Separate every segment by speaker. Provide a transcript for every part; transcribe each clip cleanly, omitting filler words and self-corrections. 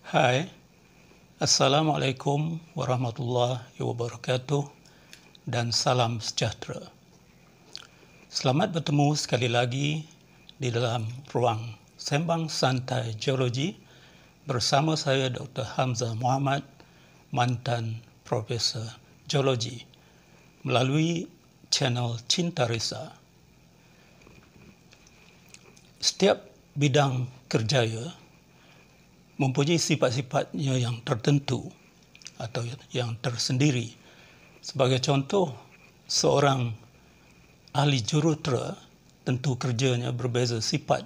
Speaker 1: Hai, Assalamualaikum warahmatullahi wabarakatuh dan salam sejahtera. Selamat bertemu sekali lagi di dalam ruang Sembang Santai Geologi bersama saya Dr. Hamzah Muhammad, mantan Profesor Geologi, melalui channel Cinta Risa. Setiap bidang kerjaya mempunyai sifat-sifatnya yang tertentu atau yang tersendiri. Sebagai contoh, seorang ahli jurutera tentu kerjanya berbeza sifat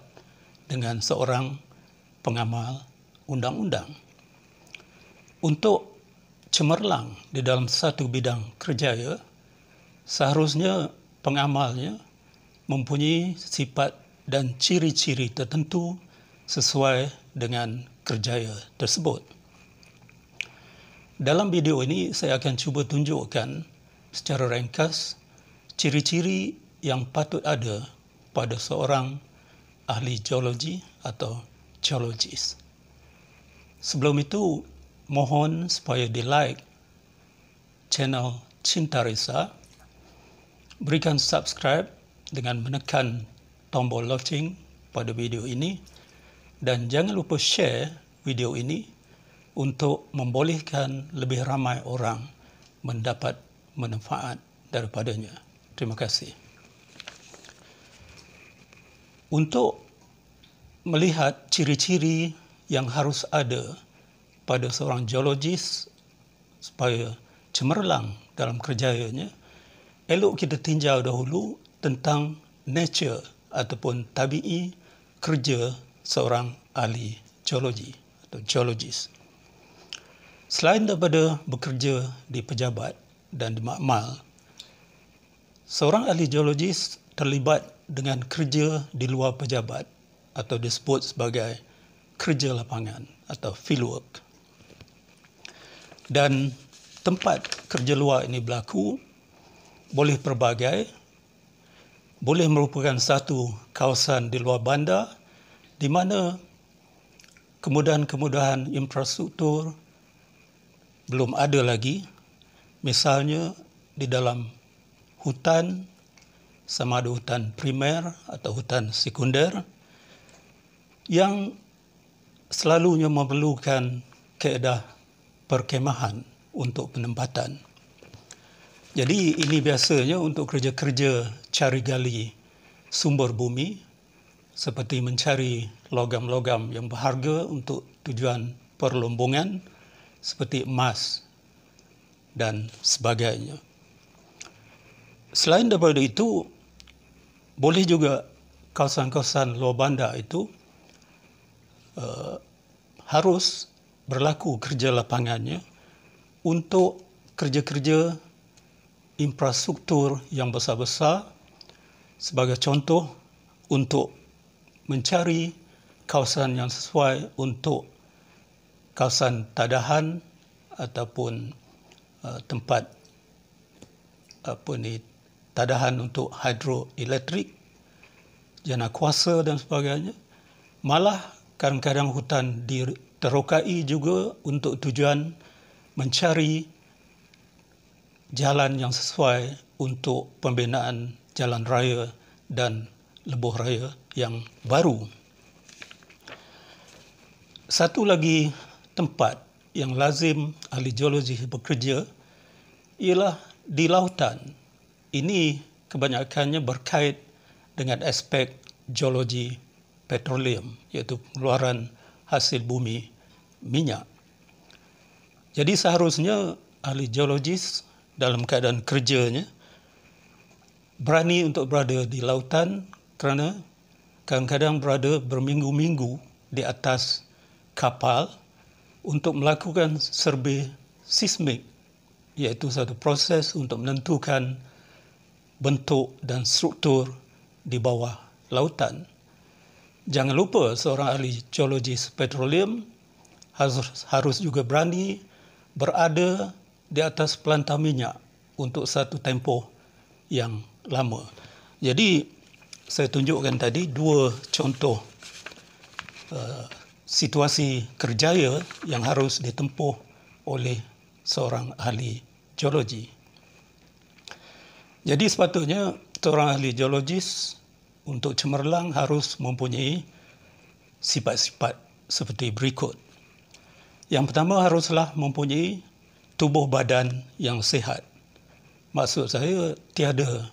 Speaker 1: dengan seorang pengamal undang-undang. Untuk cemerlang di dalam satu bidang kerjaya, seharusnya pengamalnya mempunyai sifat dan ciri-ciri tertentu sesuai dengan kerjaya tersebut. Dalam video ini saya akan cuba tunjukkan secara ringkas ciri-ciri yang patut ada pada seorang ahli geologi atau geologis. Sebelum itu, mohon supaya di-like channel Cinta Risa, berikan subscribe dengan menekan tombol lonceng pada video ini, dan jangan lupa share video ini untuk membolehkan lebih ramai orang mendapat manfaat daripadanya. Terima kasih. Untuk melihat ciri-ciri yang harus ada pada seorang geologis supaya cemerlang dalam kerjayanya, elok kita tinjau dahulu tentang nature ataupun tabi'i kerja seorang ahli geologi atau geologis. Selain daripada bekerja di pejabat dan di makmal, seorang ahli geologis terlibat dengan kerja di luar pejabat atau disebut sebagai kerja lapangan atau fieldwork. Dan tempat kerja luar ini berlaku boleh pelbagai, boleh merupakan satu kawasan di luar bandar di mana kemudahan-kemudahan infrastruktur belum ada lagi, misalnya di dalam hutan, sama ada hutan primer atau hutan sekunder, yang selalunya memerlukan kaedah perkemahan untuk penempatan. Jadi ini biasanya untuk kerja-kerja cari gali sumber bumi, seperti mencari logam-logam yang berharga untuk tujuan perlombongan seperti emas dan sebagainya. Selain daripada itu, boleh juga kawasan-kawasan luar bandar itu harus berlaku kerja lapangannya untuk kerja-kerja infrastruktur yang besar-besar, sebagai contoh untuk mencari kawasan yang sesuai untuk kawasan tadahan ataupun tempat tadahan untuk hidroelektrik, jana kuasa dan sebagainya. Malah kadang-kadang hutan diterokai juga untuk tujuan mencari jalan yang sesuai untuk pembinaan jalan raya dan lebuh raya yang baru. Satu lagi tempat yang lazim ahli geologi bekerja ialah di lautan. Ini kebanyakannya berkait dengan aspek geologi petroleum, iaitu pengeluaran hasil bumi minyak. Jadi seharusnya ahli geologis dalam keadaan kerjanya berani untuk berada di lautan, kerana kadang-kadang berada berminggu-minggu di atas kapal untuk melakukan survey seismik, iaitu satu proses untuk menentukan bentuk dan struktur di bawah lautan. Jangan lupa seorang ahli geologis petroleum harus juga berani berada di atas pelantar minyak untuk satu tempoh yang lama. Jadi saya tunjukkan tadi dua contoh situasi kerjaya yang harus ditempuh oleh seorang ahli geologi. Jadi sepatutnya seorang ahli geologis untuk cemerlang harus mempunyai sifat-sifat seperti berikut. Yang pertama, haruslah mempunyai tubuh badan yang sihat. Maksud saya, tiada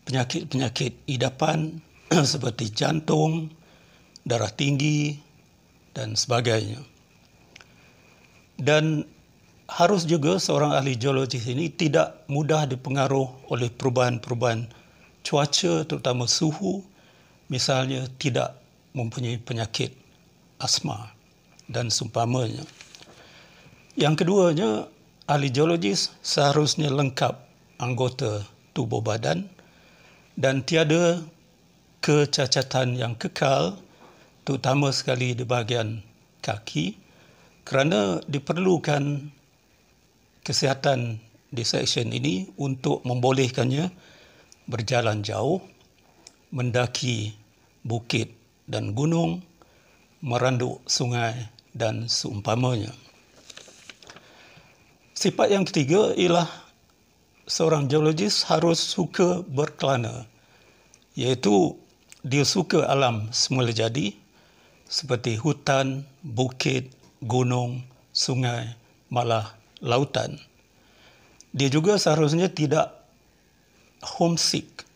Speaker 1: penyakit-penyakit idapan seperti jantung, darah tinggi dan sebagainya. Dan harus juga seorang ahli geologis ini tidak mudah dipengaruhi oleh perubahan-perubahan cuaca, terutama suhu, misalnya tidak mempunyai penyakit asma dan seumpamanya. Yang keduanya, ahli geologis seharusnya lengkap anggota tubuh badan dan tiada kecacatan yang kekal, terutama sekali di bahagian kaki, kerana diperlukan kesihatan di seksyen ini untuk membolehkannya berjalan jauh, mendaki bukit dan gunung, meranduk sungai dan seumpamanya. Sifat yang ketiga ialah seorang geologis harus suka berkelana, iaitu dia suka alam semula jadi seperti hutan, bukit, gunung, sungai, malah lautan. Dia juga seharusnya tidak homesick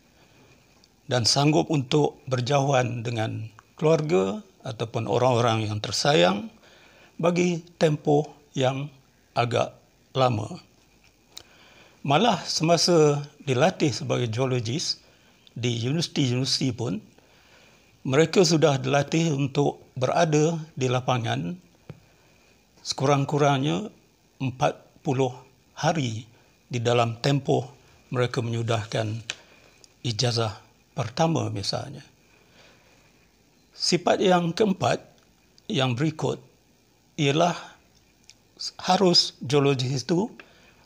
Speaker 1: dan sanggup untuk berjauhan dengan keluarga ataupun orang-orang yang tersayang bagi tempoh yang agak lama. Malah semasa dilatih sebagai geologis di universiti-universiti pun, mereka sudah dilatih untuk berada di lapangan sekurang-kurangnya 40 hari di dalam tempoh mereka menyudahkan ijazah pertama misalnya. Sifat yang keempat, yang berikut, ialah harus geologis itu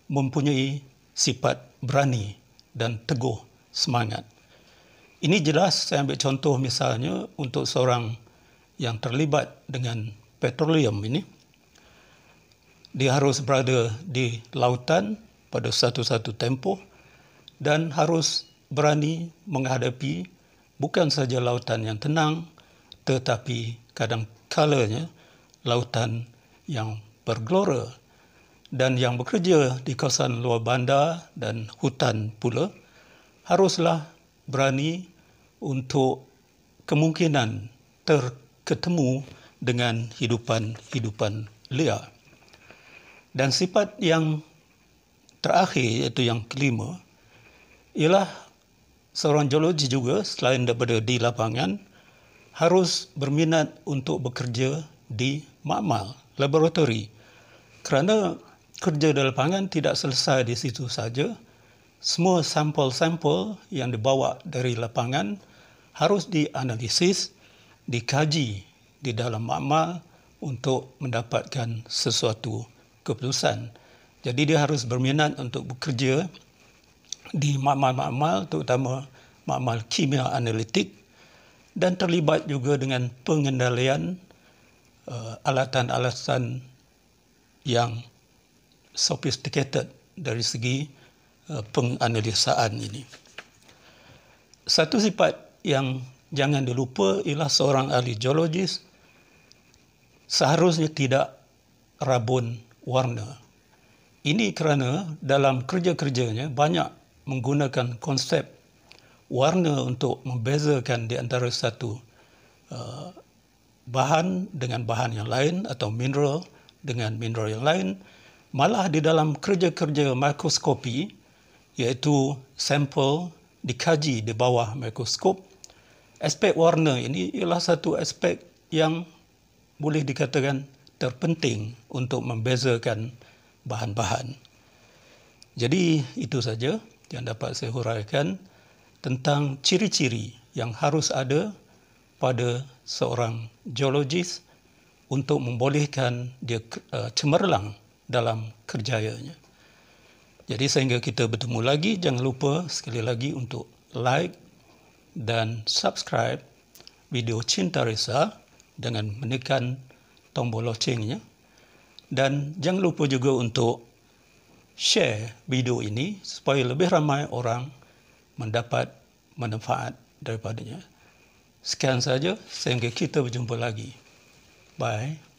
Speaker 1: mempunyai sifat berani dan teguh semangat. Ini jelas saya ambil contoh misalnya untuk seorang yang terlibat dengan petroleum ini. Dia harus berada di lautan pada satu-satu tempoh dan harus berani menghadapi bukan saja lautan yang tenang, tetapi kadang-kalanya lautan yang bergelora. Dan yang bekerja di kawasan luar bandar dan hutan pula haruslah berani untuk kemungkinan terketemu dengan hidupan liar. Dan sifat yang terakhir, iaitu yang kelima, ialah seorang geologi juga selain daripada di lapangan harus berminat untuk bekerja di makmal, laboratori. Kerana kerja di lapangan tidak selesai di situ saja. Semua sampel-sampel yang dibawa dari lapangan harus dianalisis, dikaji di dalam makmal untuk mendapatkan sesuatu keputusan. Jadi dia harus berminat untuk bekerja di makmal-makmal, terutama makmal kimia analitik, dan terlibat juga dengan pengendalian alatan-alatan yang sophisticated dari segi penganalisaan ini. Satu sifat yang jangan dilupa ialah seorang ahli geologis seharusnya tidak rabun warna. Ini kerana dalam kerja-kerjanya banyak menggunakan konsep warna untuk membezakan di antara satu bahan dengan bahan yang lain atau mineral dengan mineral yang lain. Malah di dalam kerja-kerja mikroskopi, iaitu sampel dikaji di bawah mikroskop, aspek warna ini ialah satu aspek yang boleh dikatakan terpenting untuk membezakan bahan-bahan. Jadi itu saja yang dapat saya huraikan tentang ciri-ciri yang harus ada pada seorang geologis untuk membolehkan dia cemerlang dalam kerjayanya. Jadi sehingga kita bertemu lagi, jangan lupa sekali lagi untuk like dan subscribe video Cinta Risa dengan menekan tombol locengnya. Dan jangan lupa juga untuk share video ini supaya lebih ramai orang mendapat manfaat daripadanya. Sekian saja, sehingga kita berjumpa lagi. Bye.